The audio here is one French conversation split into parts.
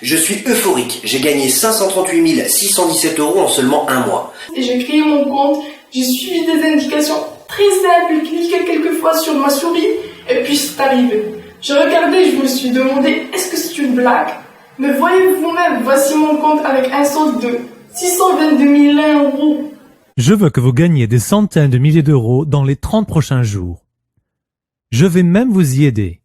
Je suis euphorique, j'ai gagné 538 617 € en seulement un mois. Et j'ai créé mon compte, j'ai suivi des indications très simples, cliqué quelques fois sur ma souris, et puis c'est arrivé. Je regardais, je me suis demandé, est-ce que c'est une blague? Mais voyez vous-même, voici mon compte avec un solde de 622 001 €. Je veux que vous gagniez des centaines de milliers d'euros dans les 30 prochains jours. Je vais même vous y aider.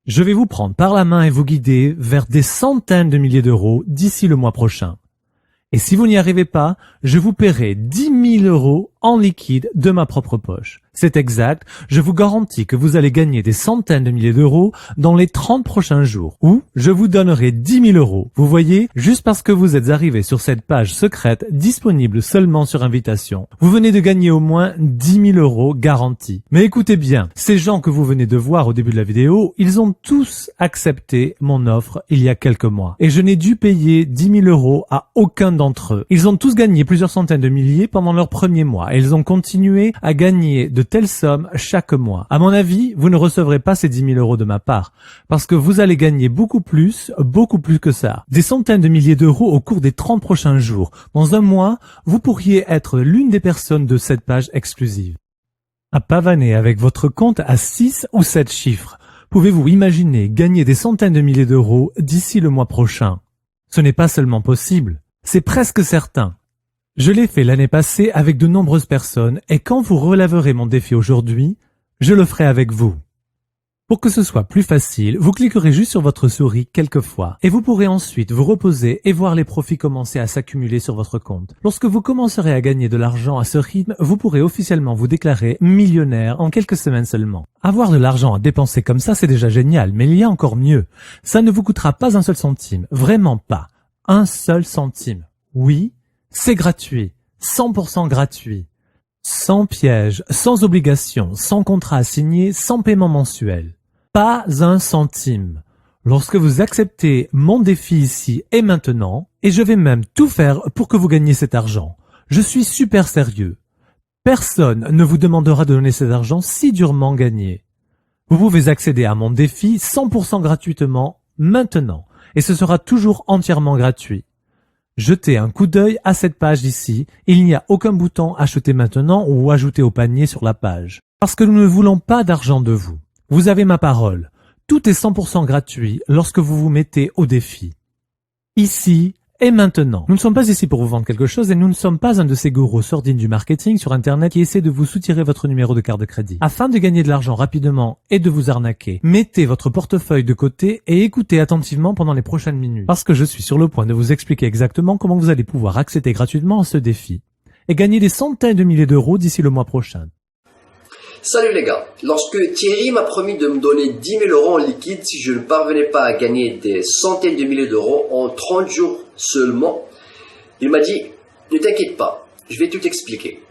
Je vais vous prendre par la main et vous guider vers des centaines de milliers d'euros d'ici le mois prochain. Et si vous n'y arrivez pas, je vous paierai 10 000 € en liquide de ma propre poche. C'est exact, je vous garantis que vous allez gagner des centaines de milliers d'euros dans les 30 prochains jours. Ou je vous donnerai 10 000 €. Vous voyez, juste parce que vous êtes arrivé sur cette page secrète disponible seulement sur invitation, vous venez de gagner au moins 10 000 € garantis. Mais écoutez bien, ces gens que vous venez de voir au début de la vidéo, ils ont tous accepté mon offre il y a quelques mois. Et je n'ai dû payer 10 000 € à aucun d'entre eux. Ils ont tous gagné plusieurs centaines de milliers pendant leur premier mois et ils ont continué à gagner de telles sommes chaque mois. À mon avis, vous ne recevrez pas ces 10 000 € de ma part parce que vous allez gagner beaucoup plus que ça. Des centaines de milliers d'euros au cours des 30 prochains jours. Dans un mois, vous pourriez être l'une des personnes de cette page exclusive. À pavaner avec votre compte à 6 ou 7 chiffres. Pouvez-vous imaginer gagner des centaines de milliers d'euros d'ici le mois prochain? Ce n'est pas seulement possible, c'est presque certain. Je l'ai fait l'année passée avec de nombreuses personnes et quand vous relèverez mon défi aujourd'hui, je le ferai avec vous. Pour que ce soit plus facile, vous cliquerez juste sur votre souris quelques fois et vous pourrez ensuite vous reposer et voir les profits commencer à s'accumuler sur votre compte. Lorsque vous commencerez à gagner de l'argent à ce rythme, vous pourrez officiellement vous déclarer millionnaire en quelques semaines seulement. Avoir de l'argent à dépenser comme ça, c'est déjà génial, mais il y a encore mieux. Ça ne vous coûtera pas un seul centime, vraiment pas. Un seul centime. Oui, c'est gratuit, 100% gratuit. Sans piège, sans obligation, sans contrat à signer, sans paiement mensuel. Pas un centime. Lorsque vous acceptez mon défi ici et maintenant, et je vais même tout faire pour que vous gagniez cet argent. Je suis super sérieux. Personne ne vous demandera de donner cet argent si durement gagné. Vous pouvez accéder à mon défi 100% gratuitement maintenant, et ce sera toujours entièrement gratuit. Jetez un coup d'œil à cette page ici, il n'y a aucun bouton acheter maintenant ou ajouter au panier sur la page. Parce que nous ne voulons pas d'argent de vous. Vous avez ma parole. Tout est 100% gratuit lorsque vous vous mettez au défi. Ici et maintenant. Nous ne sommes pas ici pour vous vendre quelque chose et nous ne sommes pas un de ces gourous sordides du marketing sur Internet qui essaie de vous soutirer votre numéro de carte de crédit. Afin de gagner de l'argent rapidement et de vous arnaquer, mettez votre portefeuille de côté et écoutez attentivement pendant les prochaines minutes. Parce que je suis sur le point de vous expliquer exactement comment vous allez pouvoir accéder gratuitement à ce défi et gagner des centaines de milliers d'euros d'ici le mois prochain. Salut les gars, lorsque Thierry m'a promis de me donner 10 000 € en liquide si je ne parvenais pas à gagner des centaines de milliers d'euros en 30 jours seulement, il m'a dit « Ne t'inquiète pas, je vais tout expliquer ».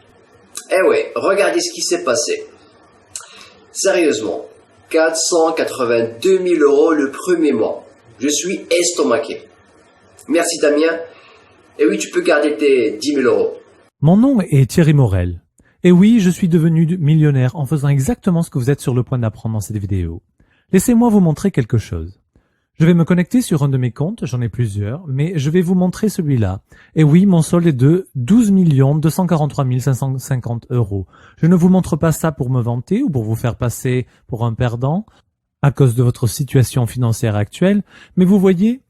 Eh ouais, regardez ce qui s'est passé. Sérieusement, 482 000 € le premier mois. Je suis estomaqué. Merci Damien. Et oui, tu peux garder tes 10 000 €. Mon nom est Thierry Morel. Et oui, je suis devenu millionnaire en faisant exactement ce que vous êtes sur le point d'apprendre dans cette vidéo. Laissez-moi vous montrer quelque chose. Je vais me connecter sur un de mes comptes, j'en ai plusieurs, mais je vais vous montrer celui-là. Et oui, mon solde est de 12 243 550 €. Je ne vous montre pas ça pour me vanter ou pour vous faire passer pour un perdant à cause de votre situation financière actuelle, mais vous voyez,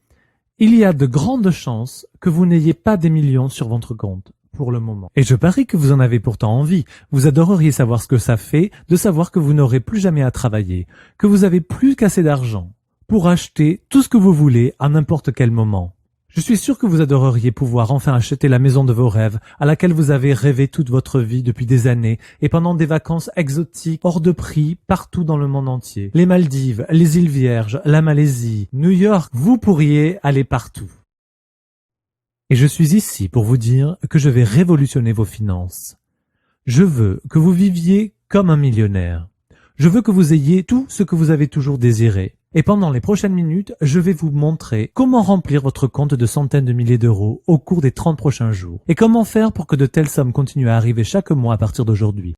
il y a de grandes chances que vous n'ayez pas des millions sur votre compte. Pour le moment. Et je parie que vous en avez pourtant envie. Vous adoreriez savoir ce que ça fait de savoir que vous n'aurez plus jamais à travailler, que vous avez plus qu'assez d'argent pour acheter tout ce que vous voulez à n'importe quel moment. Je suis sûr que vous adoreriez pouvoir enfin acheter la maison de vos rêves à laquelle vous avez rêvé toute votre vie depuis des années et pendant des vacances exotiques hors de prix partout dans le monde entier. Les Maldives, les îles Vierges, la Malaisie, New York, vous pourriez aller partout. Et je suis ici pour vous dire que je vais révolutionner vos finances. Je veux que vous viviez comme un millionnaire. Je veux que vous ayez tout ce que vous avez toujours désiré. Et pendant les prochaines minutes, je vais vous montrer comment remplir votre compte de centaines de milliers d'euros au cours des 30 prochains jours. Et comment faire pour que de telles sommes continuent à arriver chaque mois à partir d'aujourd'hui.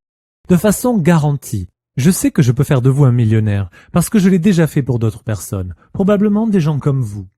De façon garantie. Je sais que je peux faire de vous un millionnaire, parce que je l'ai déjà fait pour d'autres personnes, probablement des gens comme vous.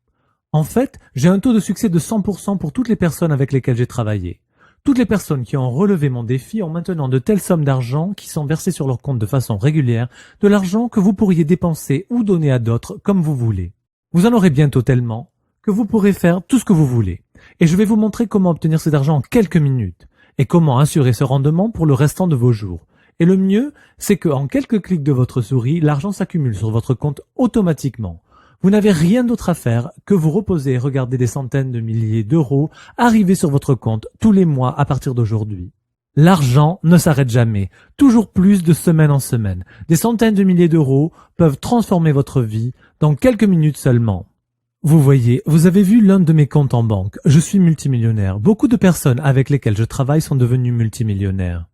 En fait, j'ai un taux de succès de 100% pour toutes les personnes avec lesquelles j'ai travaillé. Toutes les personnes qui ont relevé mon défi ont maintenant de telles sommes d'argent qui sont versées sur leur compte de façon régulière, de l'argent que vous pourriez dépenser ou donner à d'autres comme vous voulez. Vous en aurez bientôt tellement que vous pourrez faire tout ce que vous voulez. Et je vais vous montrer comment obtenir cet argent en quelques minutes et comment assurer ce rendement pour le restant de vos jours. Et le mieux, c'est qu'en quelques clics de votre souris, l'argent s'accumule sur votre compte automatiquement. Vous n'avez rien d'autre à faire que vous reposer et regarder des centaines de milliers d'euros arriver sur votre compte tous les mois à partir d'aujourd'hui. L'argent ne s'arrête jamais, toujours plus de semaine en semaine. Des centaines de milliers d'euros peuvent transformer votre vie dans quelques minutes seulement. Vous voyez, vous avez vu l'un de mes comptes en banque. Je suis multimillionnaire. Beaucoup de personnes avec lesquelles je travaille sont devenues multimillionnaires.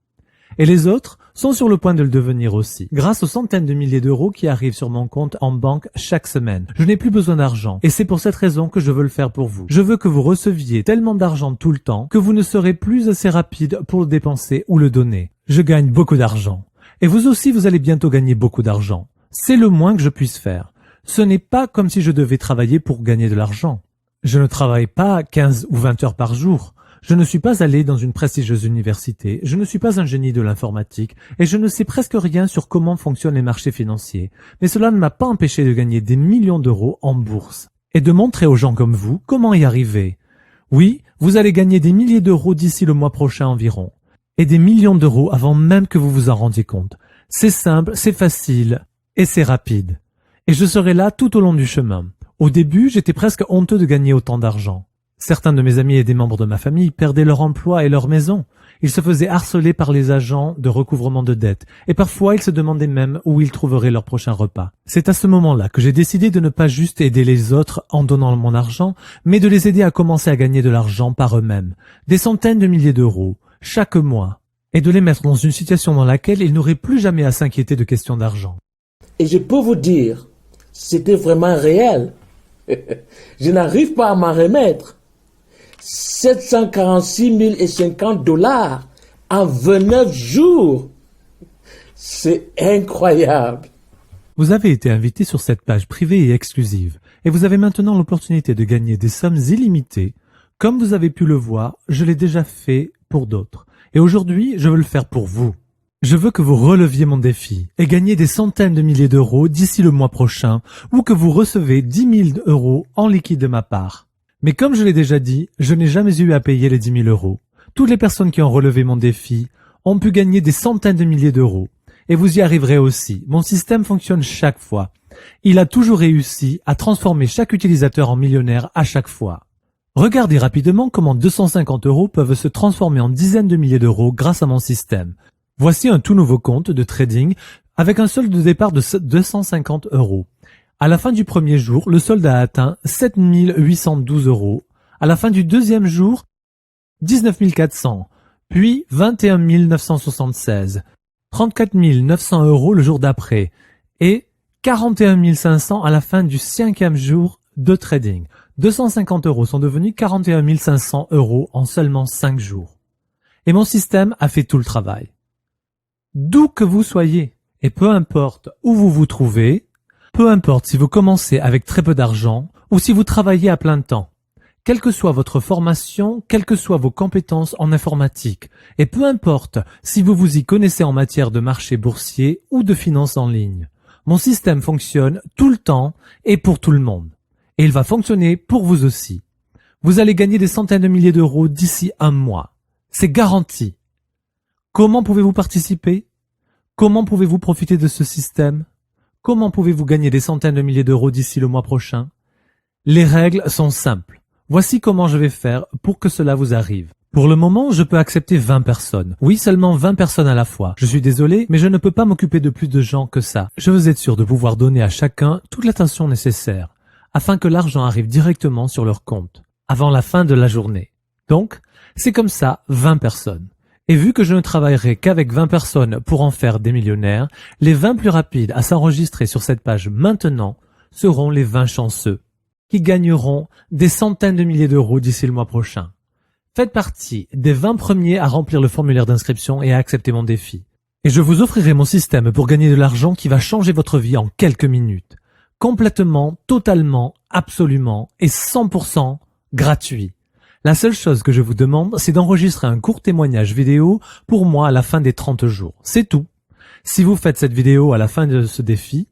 Et les autres sont sur le point de le devenir aussi, grâce aux centaines de milliers d'euros qui arrivent sur mon compte en banque chaque semaine. Je n'ai plus besoin d'argent, et c'est pour cette raison que je veux le faire pour vous. Je veux que vous receviez tellement d'argent tout le temps que vous ne serez plus assez rapide pour le dépenser ou le donner. Je gagne beaucoup d'argent. Et vous aussi, vous allez bientôt gagner beaucoup d'argent. C'est le moins que je puisse faire. Ce n'est pas comme si je devais travailler pour gagner de l'argent. Je ne travaille pas 15 ou 20 heures par jour. Je ne suis pas allé dans une prestigieuse université, je ne suis pas un génie de l'informatique et je ne sais presque rien sur comment fonctionnent les marchés financiers. Mais cela ne m'a pas empêché de gagner des millions d'euros en bourse et de montrer aux gens comme vous comment y arriver. Oui, vous allez gagner des milliers d'euros d'ici le mois prochain environ et des millions d'euros avant même que vous vous en rendiez compte. C'est simple, c'est facile et c'est rapide. Et je serai là tout au long du chemin. Au début, j'étais presque honteux de gagner autant d'argent. Certains de mes amis et des membres de ma famille perdaient leur emploi et leur maison. Ils se faisaient harceler par les agents de recouvrement de dettes et parfois ils se demandaient même où ils trouveraient leur prochain repas. C'est à ce moment-là que j'ai décidé de ne pas juste aider les autres en donnant mon argent, mais de les aider à commencer à gagner de l'argent par eux-mêmes, des centaines de milliers d'euros, chaque mois, et de les mettre dans une situation dans laquelle ils n'auraient plus jamais à s'inquiéter de questions d'argent. Et je peux vous dire, c'était vraiment réel. Je n'arrive pas à m'en remettre. 746 050 $ en 29 jours. C'est incroyable. Vous avez été invité sur cette page privée et exclusive, et vous avez maintenant l'opportunité de gagner des sommes illimitées. Comme vous avez pu le voir, je l'ai déjà fait pour d'autres. Et aujourd'hui, je veux le faire pour vous. Je veux que vous releviez mon défi et gagniez des centaines de milliers d'euros d'ici le mois prochain, ou que vous recevez 10 000 euros en liquide de ma part. Mais comme je l'ai déjà dit, je n'ai jamais eu à payer les 10 000 euros. Toutes les personnes qui ont relevé mon défi ont pu gagner des centaines de milliers d'euros. Et vous y arriverez aussi. Mon système fonctionne chaque fois. Il a toujours réussi à transformer chaque utilisateur en millionnaire à chaque fois. Regardez rapidement comment 250 euros peuvent se transformer en dizaines de milliers d'euros grâce à mon système. Voici un tout nouveau compte de trading avec un solde de départ de 250 euros. À la fin du premier jour, le solde a atteint 7 812 euros. À la fin du deuxième jour, 19 400, puis 21 976, 34 900 euros le jour d'après et 41 500 à la fin du cinquième jour de trading. 250 euros sont devenus 41 500 euros en seulement 5 jours. Et mon système a fait tout le travail. D'où que vous soyez, et peu importe où vous vous trouvez, peu importe si vous commencez avec très peu d'argent ou si vous travaillez à plein temps, quelle que soit votre formation, quelles que soient vos compétences en informatique, et peu importe si vous vous y connaissez en matière de marché boursier ou de finances en ligne, mon système fonctionne tout le temps et pour tout le monde. Et il va fonctionner pour vous aussi. Vous allez gagner des centaines de milliers d'euros d'ici un mois. C'est garanti. Comment pouvez-vous participer? Comment pouvez-vous profiter de ce système? Comment pouvez-vous gagner des centaines de milliers d'euros d'ici le mois prochain? Les règles sont simples. Voici comment je vais faire pour que cela vous arrive. Pour le moment, je peux accepter 20 personnes. Oui, seulement 20 personnes à la fois. Je suis désolé, mais je ne peux pas m'occuper de plus de gens que ça. Je veux être sûr de pouvoir donner à chacun toute l'attention nécessaire, afin que l'argent arrive directement sur leur compte, avant la fin de la journée. Donc, c'est comme ça 20 personnes. Et vu que je ne travaillerai qu'avec 20 personnes pour en faire des millionnaires, les 20 plus rapides à s'enregistrer sur cette page maintenant seront les 20 chanceux, qui gagneront des centaines de milliers d'euros d'ici le mois prochain. Faites partie des 20 premiers à remplir le formulaire d'inscription et à accepter mon défi. Et je vous offrirai mon système pour gagner de l'argent qui va changer votre vie en quelques minutes. complètement, totalement, absolument et 100% gratuit. La seule chose que je vous demande, c'est d'enregistrer un court témoignage vidéo pour moi à la fin des 30 jours. C'est tout. Si vous faites cette vidéo à la fin de ce défi,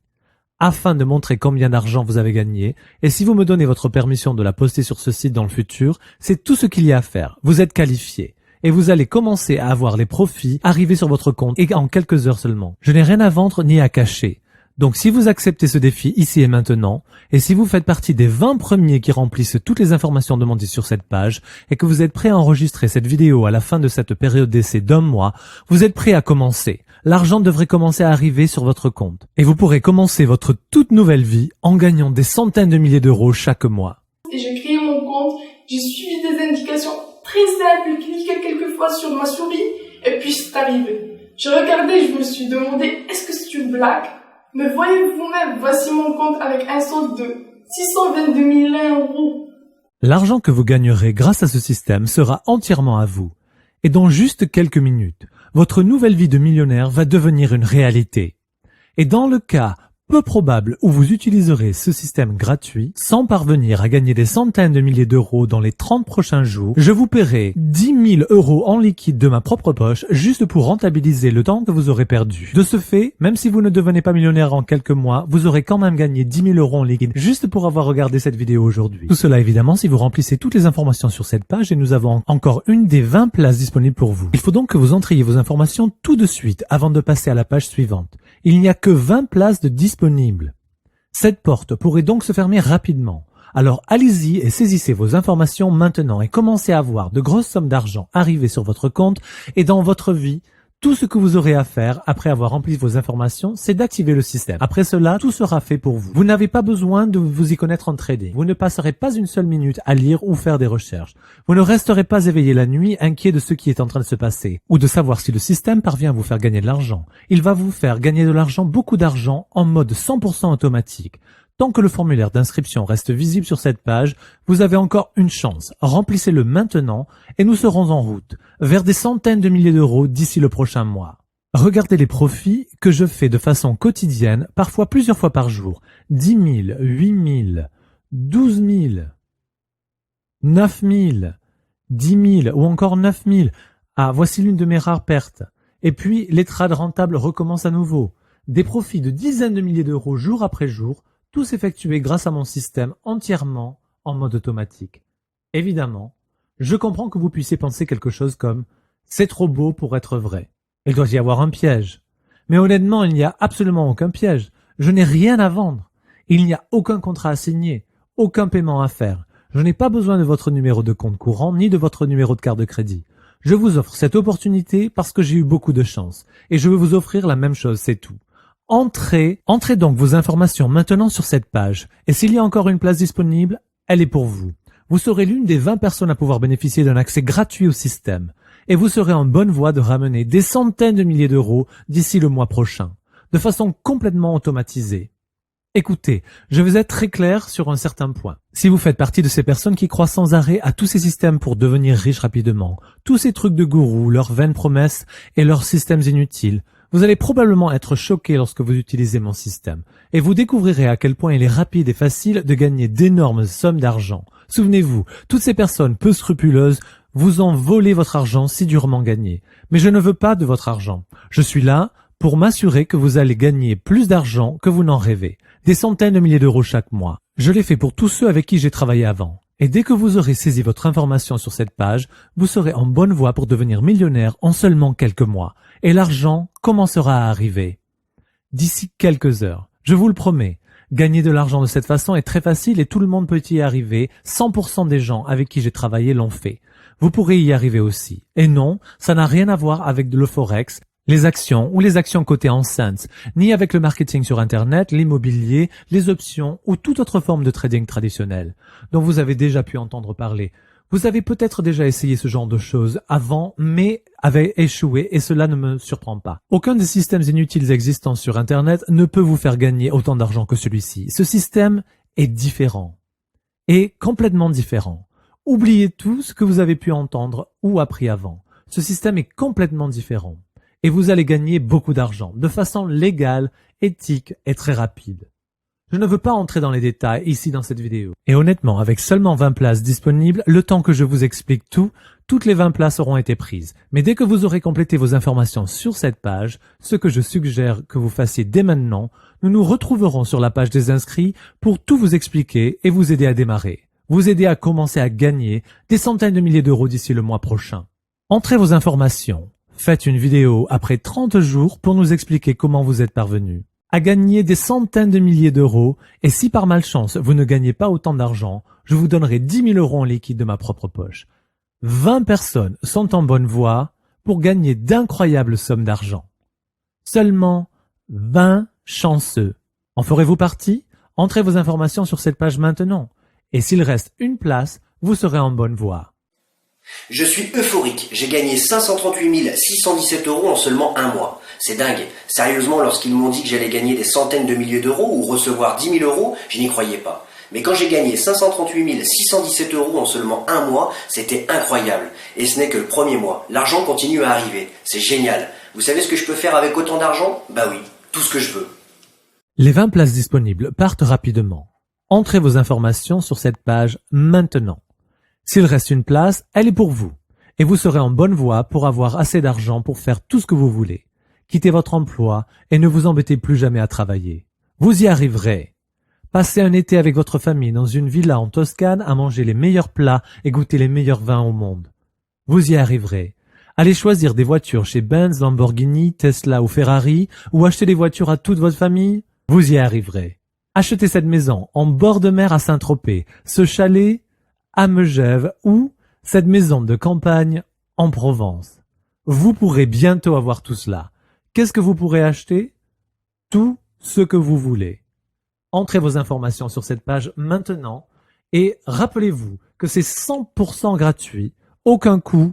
afin de montrer combien d'argent vous avez gagné, et si vous me donnez votre permission de la poster sur ce site dans le futur, c'est tout ce qu'il y a à faire. Vous êtes qualifié. Et vous allez commencer à avoir les profits arriver sur votre compte et en quelques heures seulement. Je n'ai rien à vendre ni à cacher. Donc si vous acceptez ce défi ici et maintenant, et si vous faites partie des 20 premiers qui remplissent toutes les informations demandées sur cette page, et que vous êtes prêt à enregistrer cette vidéo à la fin de cette période d'essai d'1 mois, vous êtes prêt à commencer. L'argent devrait commencer à arriver sur votre compte. Et vous pourrez commencer votre toute nouvelle vie en gagnant des centaines de milliers d'euros chaque mois. Et j'ai créé mon compte, j'ai suivi des indications très simples, cliqué quelques fois sur ma souris, et puis c'est arrivé. Je regardais, je me suis demandé, est-ce que c'est une blague? Mais voyez vous-même, voici mon compte avec un solde de 622 000 euros. L'argent que vous gagnerez grâce à ce système sera entièrement à vous. Et dans juste quelques minutes, votre nouvelle vie de millionnaire va devenir une réalité. Et dans le cas peu probable où vous utiliserez ce système gratuit sans parvenir à gagner des centaines de milliers d'euros dans les 30 prochains jours, je vous paierai 10 000 euros en liquide de ma propre poche juste pour rentabiliser le temps que vous aurez perdu. De ce fait, même si vous ne devenez pas millionnaire en quelques mois, vous aurez quand même gagné 10 000 euros en liquide juste pour avoir regardé cette vidéo aujourd'hui. Tout cela évidemment si vous remplissez toutes les informations sur cette page et nous avons encore une des 20 places disponibles pour vous. Il faut donc que vous entriez vos informations tout de suite avant de passer à la page suivante. Il n'y a que 20 places de disponibles. Cette porte pourrait donc se fermer rapidement. Alors allez-y et saisissez vos informations maintenant et commencez à voir de grosses sommes d'argent arriver sur votre compte et dans votre vie. Tout ce que vous aurez à faire après avoir rempli vos informations, c'est d'activer le système. Après cela, tout sera fait pour vous. Vous n'avez pas besoin de vous y connaître en trading. Vous ne passerez pas une seule minute à lire ou faire des recherches. Vous ne resterez pas éveillé la nuit, inquiet de ce qui est en train de se passer, ou de savoir si le système parvient à vous faire gagner de l'argent. Il va vous faire gagner de l'argent, beaucoup d'argent, en mode 100% automatique. Tant que le formulaire d'inscription reste visible sur cette page, vous avez encore une chance. Remplissez-le maintenant et nous serons en route vers des centaines de milliers d'euros d'ici le prochain mois. Regardez les profits que je fais de façon quotidienne, parfois plusieurs fois par jour. 10 000, 8 000, 12 000, 9 000, 10 000 ou encore 9 000. Ah, voici l'une de mes rares pertes. Et puis, les trades rentables recommencent à nouveau. Des profits de dizaines de milliers d'euros jour après jour, tous effectués grâce à mon système entièrement en mode automatique. Évidemment, je comprends que vous puissiez penser quelque chose comme « c'est trop beau pour être vrai ». Il doit y avoir un piège. Mais honnêtement, il n'y a absolument aucun piège. Je n'ai rien à vendre. Il n'y a aucun contrat à signer, aucun paiement à faire. Je n'ai pas besoin de votre numéro de compte courant ni de votre numéro de carte de crédit. Je vous offre cette opportunité parce que j'ai eu beaucoup de chance. Et je veux vous offrir la même chose, c'est tout. Entrez donc vos informations maintenant sur cette page. Et s'il y a encore une place disponible, elle est pour vous. Vous serez l'une des 20 personnes à pouvoir bénéficier d'un accès gratuit au système. Et vous serez en bonne voie de ramener des centaines de milliers d'euros d'ici le mois prochain, de façon complètement automatisée. Écoutez, je vais être très clair sur un certain point. Si vous faites partie de ces personnes qui croient sans arrêt à tous ces systèmes pour devenir riches rapidement, tous ces trucs de gourous, leurs vaines promesses et leurs systèmes inutiles, vous allez probablement être choqué lorsque vous utilisez mon système, et vous découvrirez à quel point il est rapide et facile de gagner d'énormes sommes d'argent. Souvenez-vous, toutes ces personnes peu scrupuleuses vous ont volé votre argent si durement gagné. Mais je ne veux pas de votre argent. Je suis là pour m'assurer que vous allez gagner plus d'argent que vous n'en rêvez. Des centaines de milliers d'euros chaque mois. Je l'ai fait pour tous ceux avec qui j'ai travaillé avant. Et dès que vous aurez saisi votre information sur cette page, vous serez en bonne voie pour devenir millionnaire en seulement quelques mois. Et l'argent commencera à arriver. D'ici quelques heures, je vous le promets, gagner de l'argent de cette façon est très facile et tout le monde peut y arriver. 100% des gens avec qui j'ai travaillé l'ont fait. Vous pourrez y arriver aussi. Et non, ça n'a rien à voir avec le forex, les actions ou les actions cotées en cents, ni avec le marketing sur Internet, l'immobilier, les options ou toute autre forme de trading traditionnel dont vous avez déjà pu entendre parler. Vous avez peut-être déjà essayé ce genre de choses avant, mais avez échoué et cela ne me surprend pas. Aucun des systèmes inutiles existants sur Internet ne peut vous faire gagner autant d'argent que celui-ci. Ce système est différent. Et complètement différent. Oubliez tout ce que vous avez pu entendre ou appris avant. Ce système est complètement différent. Et vous allez gagner beaucoup d'argent, de façon légale, éthique et très rapide. Je ne veux pas entrer dans les détails ici dans cette vidéo. Et honnêtement, avec seulement 20 places disponibles, le temps que je vous explique tout, toutes les 20 places auront été prises. Mais dès que vous aurez complété vos informations sur cette page, ce que je suggère que vous fassiez dès maintenant, nous nous retrouverons sur la page des inscrits pour tout vous expliquer et vous aider à démarrer. Vous aider à commencer à gagner des centaines de milliers d'euros d'ici le mois prochain. Entrez vos informations. Faites une vidéo après 30 jours pour nous expliquer comment vous êtes parvenu à gagner des centaines de milliers d'euros, et si par malchance vous ne gagnez pas autant d'argent, je vous donnerai 10 000 euros en liquide de ma propre poche. 20 personnes sont en bonne voie pour gagner d'incroyables sommes d'argent. Seulement 20 chanceux. En ferez-vous partie? Entrez vos informations sur cette page maintenant. Et s'il reste une place, vous serez en bonne voie. Je suis euphorique, j'ai gagné 538 617 euros en seulement un mois. C'est dingue. Sérieusement, lorsqu'ils m'ont dit que j'allais gagner des centaines de milliers d'euros ou recevoir 10 000 euros, je n'y croyais pas. Mais quand j'ai gagné 538 617 euros en seulement un mois, c'était incroyable. Et ce n'est que le premier mois. L'argent continue à arriver. C'est génial. Vous savez ce que je peux faire avec autant d'argent? Bah oui, tout ce que je veux. Les 20 places disponibles partent rapidement. Entrez vos informations sur cette page maintenant. S'il reste une place, elle est pour vous. Et vous serez en bonne voie pour avoir assez d'argent pour faire tout ce que vous voulez. Quittez votre emploi et ne vous embêtez plus jamais à travailler. Vous y arriverez. Passez un été avec votre famille dans une villa en Toscane à manger les meilleurs plats et goûter les meilleurs vins au monde. Vous y arriverez. Allez choisir des voitures chez Benz, Lamborghini, Tesla ou Ferrari ou acheter des voitures à toute votre famille. Vous y arriverez. Achetez cette maison en bord de mer à Saint-Tropez, ce chalet à Megève ou cette maison de campagne en Provence. Vous pourrez bientôt avoir tout cela. Qu'est-ce que vous pourrez acheter? Tout ce que vous voulez. Entrez vos informations sur cette page maintenant et rappelez-vous que c'est 100% gratuit, aucun coût,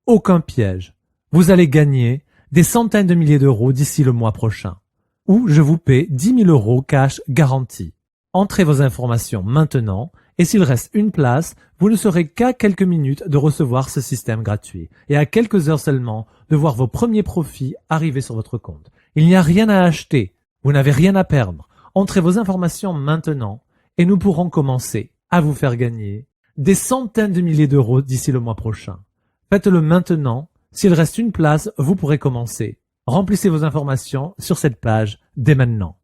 aucun piège. Vous allez gagner des centaines de milliers d'euros d'ici le mois prochain. Ou je vous paie 10 000 euros cash garanti. Entrez vos informations maintenant et s'il reste une place, vous ne serez qu'à quelques minutes de recevoir ce système gratuit et à quelques heures seulement de voir vos premiers profits arriver sur votre compte. Il n'y a rien à acheter, vous n'avez rien à perdre. Entrez vos informations maintenant et nous pourrons commencer à vous faire gagner des centaines de milliers d'euros d'ici le mois prochain. Faites-le maintenant, s'il reste une place, vous pourrez commencer. Remplissez vos informations sur cette page dès maintenant.